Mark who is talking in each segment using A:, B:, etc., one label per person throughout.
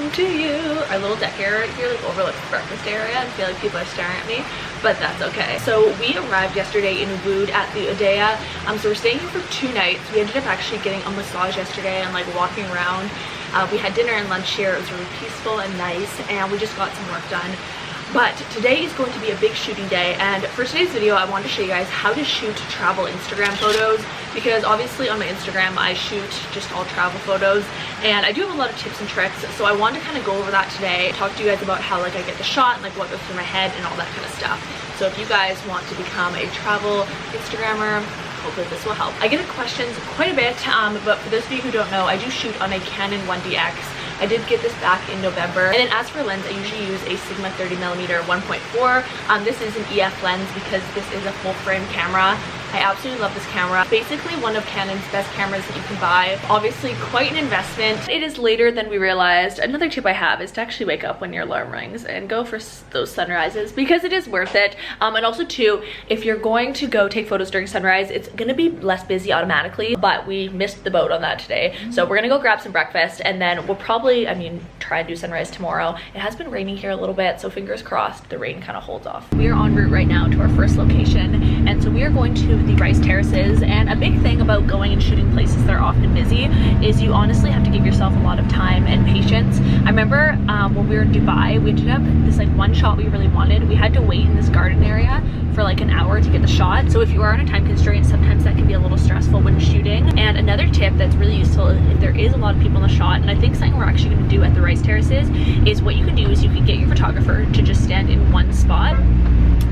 A: talking to you. Our little deck area right here like overlooks the breakfast area and I feel like people are staring at me, but that's okay. So we arrived yesterday in Ubud at the Udaya. So we're staying here for 2 nights. We ended up actually getting a massage yesterday and like walking around. We had dinner and lunch here. It was really peaceful and nice, and we just got some work done. But today is going to be a big shooting day, and for today's video I wanted to show you guys how to shoot travel Instagram photos, because obviously on my Instagram I shoot just all travel photos and I do have a lot of tips and tricks, so I wanted to kind of go over that today, talk to you guys about how like I get the shot and like what goes through my head and all that kind of stuff. So if you guys want to become a travel Instagrammer, hopefully this will help. I get questions quite a bit, but for those of you who don't know, I do shoot on a Canon 1DX. I did get this back in November. And then as for lens, I usually use a Sigma 30mm 1.4. This is an EF lens because this is a full frame camera. I absolutely love this camera. Basically one of Canon's best cameras that you can buy. Obviously quite an investment. It is later than we realized. Another tip I have is to actually wake up when your alarm rings and go for those sunrises because it is worth it. And also too, if you're going to go take photos during sunrise, it's gonna be less busy automatically, but we missed the boat on that today. So we're gonna go grab some breakfast and then we'll probably, try and do sunrise tomorrow. It has been raining here a little bit, so fingers crossed the rain kind of holds off. We are en route right now to our first location, and so we are going to the rice terraces. And a big thing about going and shooting places that are often busy is you honestly have to give yourself a lot of time and patience. I remember when we were in Dubai, we ended up this like one shot we really wanted. We had to wait in this garden area for like an hour to get the shot. So if you are on a time constraint, sometimes that can be a little stressful when shooting. And another tip that's really useful if there is a lot of people in the shot, and I think something we're actually going to do at the rice terraces, is what you can do is you can get your photographer to just stand in one spot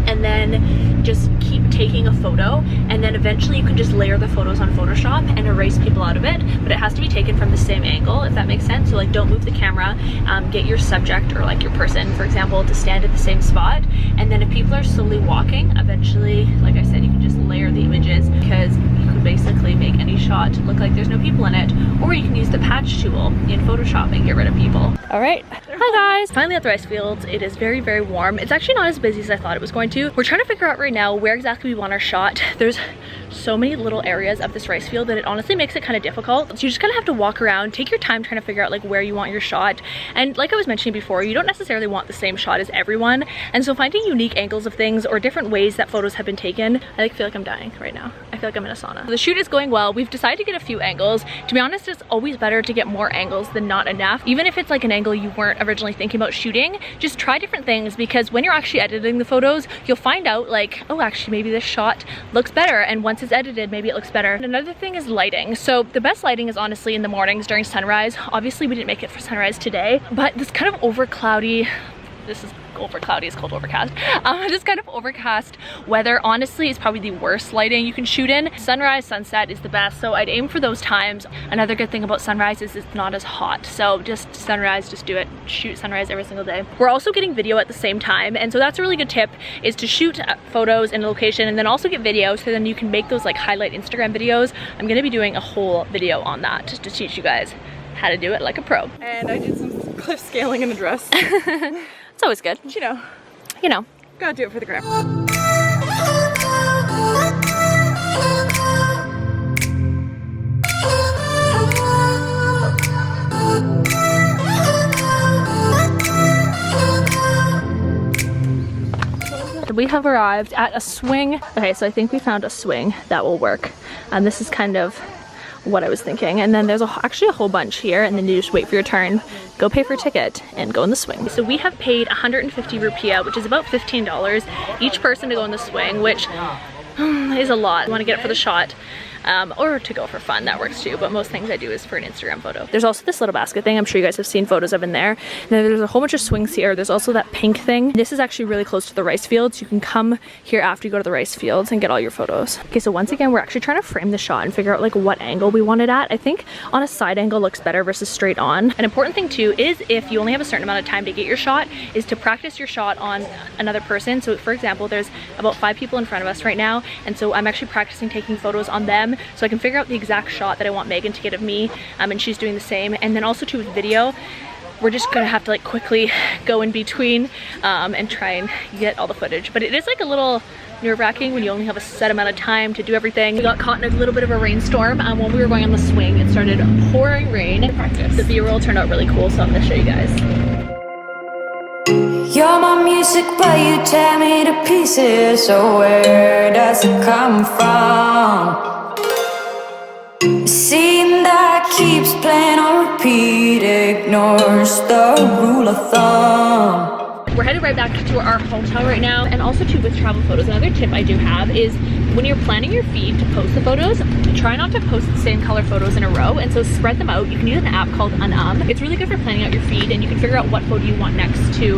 A: and then just keep taking a photo, and then eventually you can just layer the photos on Photoshop and erase people out of it, but it has to be taken from the same angle, if that makes sense. So like don't move the camera, get your subject or like your person, for example, to stand at the same spot, and then if people are slowly walking, eventually, like I said, you can just layer the images, because you can basically make any shot look like there's no people in it, or you can use the patch tool in Photoshop and get rid of people. All right, hi guys, finally at the rice fields. It is very, very warm. It's actually not as busy as I thought it was going to. We're trying to figure out right now where exactly we want our shot. There's so many little areas of this rice field that it honestly makes it kind of difficult. So you just kind of have to walk around, take your time trying to figure out like where you want your shot. And like I was mentioning before, you don't necessarily want the same shot as everyone. And so finding unique angles of things or different ways that photos have been taken, I feel like I'm dying right now. I feel like I'm in a sauna. The shoot is going well. We've decided to get a few angles. To be honest, it's always better to get more angles than not enough. Even if it's like an angle you weren't originally thinking about shooting, just try different things, because when you're actually editing the photos, you'll find out like, oh, actually maybe this shot looks better, and once it's edited, maybe it looks better. And another thing is lighting. So the best lighting is honestly in the mornings during sunrise. Obviously we didn't make it for sunrise today, but this kind of over cloudy, this is over cloudy, it's called overcast. This kind of overcast weather honestly is probably the worst lighting you can shoot in. Sunrise, sunset is the best, so I'd aim for those times. Another good thing about sunrise is it's not as hot, so just sunrise, just do it. Shoot sunrise every single day. We're also getting video at the same time, and so that's a really good tip, is to shoot photos in a location and then also get video, so then you can make those like highlight Instagram videos. I'm gonna be doing a whole video on that just to teach you guys how to do it like a pro.
B: And I did some cliff scaling in a dress.
A: It's always good.
B: You know. Gotta do it for the gram.
A: We have arrived at a swing. Okay, so I think we found a swing that will work. And this is kind of what I was thinking. And then there's actually a whole bunch here, and then you just wait for your turn, go pay for a ticket, and go in the swing. So we have paid 150 rupiah, which is about $15 each person to go in the swing, which is a lot. You want to get it for the shot. Or to go for fun, that works too, but most things I do is for an Instagram photo. There's also this little basket thing, I'm sure you guys have seen photos of in there. And then there's a whole bunch of swings here. There's also that pink thing. This is actually really close to the rice fields. You can come here after you go to the rice fields and get all your photos. Okay, so once again, we're actually trying to frame the shot and figure out like what angle we want it at. I think on a side angle looks better versus straight on. An important thing too is, if you only have a certain amount of time to get your shot, is to practice your shot on another person. So for example, there's about 5 people in front of us right now, and so I'm actually practicing taking photos on them so I can figure out the exact shot that I want Megan to get of me, and she's doing the same. And then also too with video, we're just gonna have to like quickly go in between and try and get all the footage. But it is like a little nerve-wracking when you only have a set amount of time to do everything. We got caught in a little bit of a rainstorm when we were going on the swing. It started pouring rain. The B-roll turned out really cool, so I'm gonna show you guys.
C: You're my music, but you tear me to pieces. So where does it come from? Scene that keeps playing on repeat, ignores the rule of thumb.
A: We're headed right back to our hotel right now. And also too, with travel photos, another tip I do have is when you're planning your feed to post the photos, try not to post the same color photos in a row, and so spread them out. You can use an app called It's really good for planning out your feed, and you can figure out what photo you want next to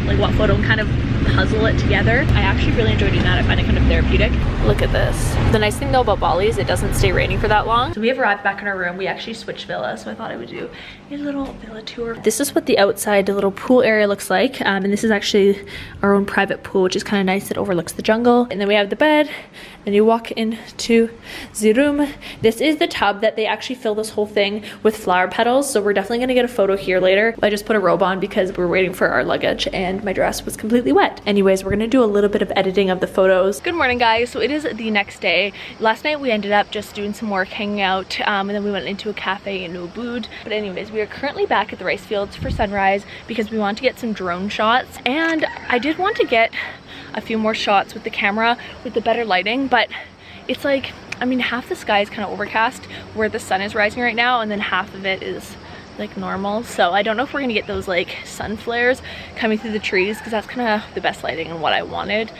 A: like what photo, and kind of puzzle it together. I actually really enjoy doing that. I find it kind of therapeutic. Look at this. The nice thing though about Bali is it doesn't stay raining for that long. So we have arrived back in our room. We actually switched villas, so I thought I would do a little villa tour. This is what the outside, the little pool area looks like, and this is actually our own private pool, which is kind of nice. It overlooks the jungle. And then we have the bed, and you walk into the room. This is the tub that they actually fill this whole thing with flower petals, so we're definitely gonna get a photo here later. I just put a robe on because we were waiting for our luggage and my dress was completely wet. Anyways, we're gonna do a little bit of editing of the photos. Good morning, guys. So it is the next day. Last night we ended up just doing some work, hanging out, and then we went into a cafe in Ubud. But anyways, we are currently back at the rice fields for sunrise because we want to get some drone shots, and I did want to get a few more shots with the camera with the better lighting, but it's like, I mean, half the sky is kind of overcast where the sun is rising right now, and then half of it is like normal. So I don't know if we're gonna get those like sun flares coming through the trees, because that's kind of the best lighting and what I wanted.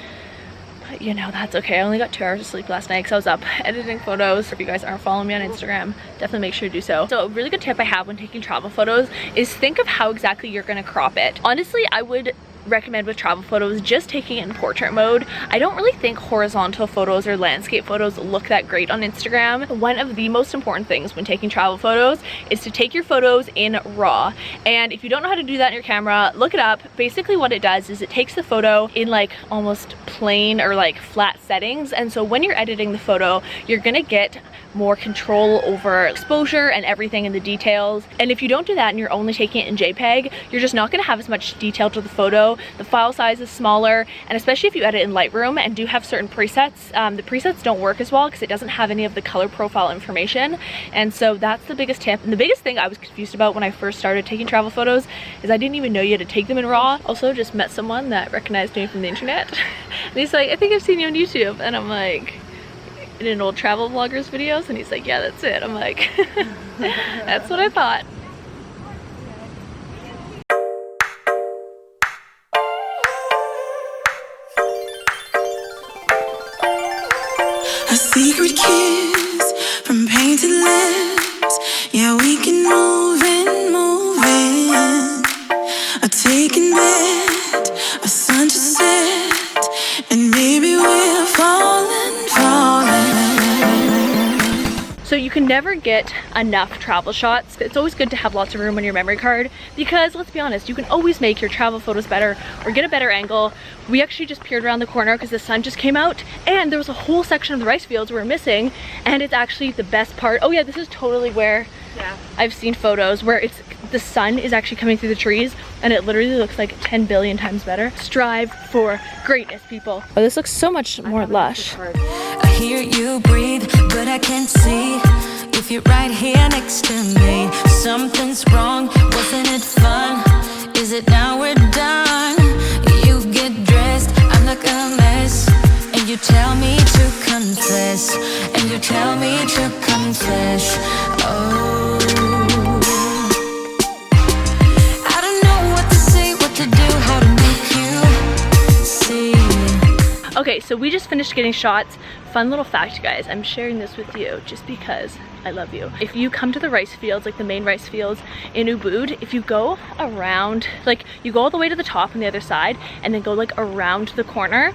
A: But you know, that's okay. I only got 2 hours of sleep last night because I was up editing photos. If you guys aren't following me on Instagram, definitely make sure to do so. So a really good tip I have when taking travel photos is think of how exactly you're gonna crop it. Honestly, I would recommend with travel photos just taking it in portrait mode. I don't really think horizontal photos or landscape photos look that great on Instagram. One of the most important things when taking travel photos is to take your photos in RAW. And if you don't know how to do that in your camera, look it up. Basically what it does is it takes the photo in like almost plain or like flat settings, and so when you're editing the photo, you're gonna get more control over exposure and everything in the details. And if you don't do that and you're only taking it in JPEG, you're just not gonna have as much detail to the photo. The file size is smaller, and especially if you edit in Lightroom and do have certain presets, the presets don't work as well because it doesn't have any of the color profile information. And so that's the biggest tip. And the biggest thing I was confused about when I first started taking travel photos is I didn't even know you had to take them in RAW. Also just met someone that recognized me from the internet and he's like, I think I've seen you on YouTube, and I'm like, in an old travel vloggers videos, and he's like, yeah, that's it. I'm like, that's what I thought.
C: A secret kiss from painted lips. Yeah, we can move in, move in. A taken bed, a sun to set, and maybe we're falling, falling.
A: So you can never get enough travel shots. It's always good to have lots of room on your memory card because, let's be honest, you can always make your travel photos better or get a better angle. We actually just peered around the corner because the sun just came out and there was a whole section of the rice fields we were missing, and it's actually the best part. Oh yeah, this is totally where I've seen photos where the sun is actually coming through the trees and it literally looks like 10 billion times better. Strive for greatness, people. Oh, this looks so much more lush.
C: I hear you breathe, but I can't see if you're right here next to me. Something's wrong, wasn't it fun? Is it now we're done? You get dressed, I look a mess, and you tell me to confess, and you tell me to confess. Oh, I don't know what to say, what to do, how to make you see.
A: Okay, so we just finished getting shots. Fun little fact, guys, I'm sharing this with you just because I love you. If you come to the rice fields, like the main rice fields in Ubud, if you go around, like you go all the way to the top on the other side and then go like around the corner,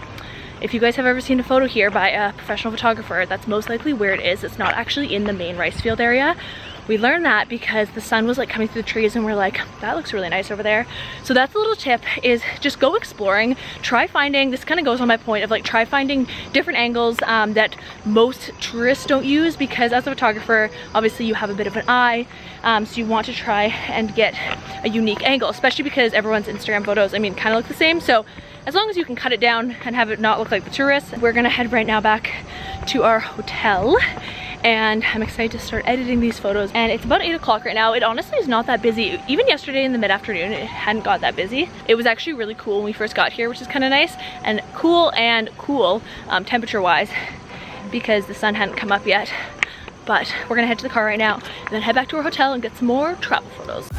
A: if you guys have ever seen a photo here by a professional photographer, that's most likely where it is. It's not actually in the main rice field area. we learned that because the sun was like coming through the trees and we're like, that looks really nice over there. So that's a little tip, is just go exploring, try finding, this kind of goes on my point of like, try finding different angles that most tourists don't use, because as a photographer, obviously you have a bit of an eye, so you want to try and get a unique angle, especially because everyone's Instagram photos, I mean, kind of look the same. So as long as you can cut it down and have it not look like the tourists. We're gonna head right now back to our hotel, and I'm excited to start editing these photos. And it's about 8 o'clock right now. It honestly is not that busy. Even yesterday in the mid-afternoon, it hadn't got that busy. It was actually really cool when we first got here, which is kind of nice, and cool temperature-wise, because the sun hadn't come up yet. But we're gonna head to the car right now and then head back to our hotel and get some more travel photos.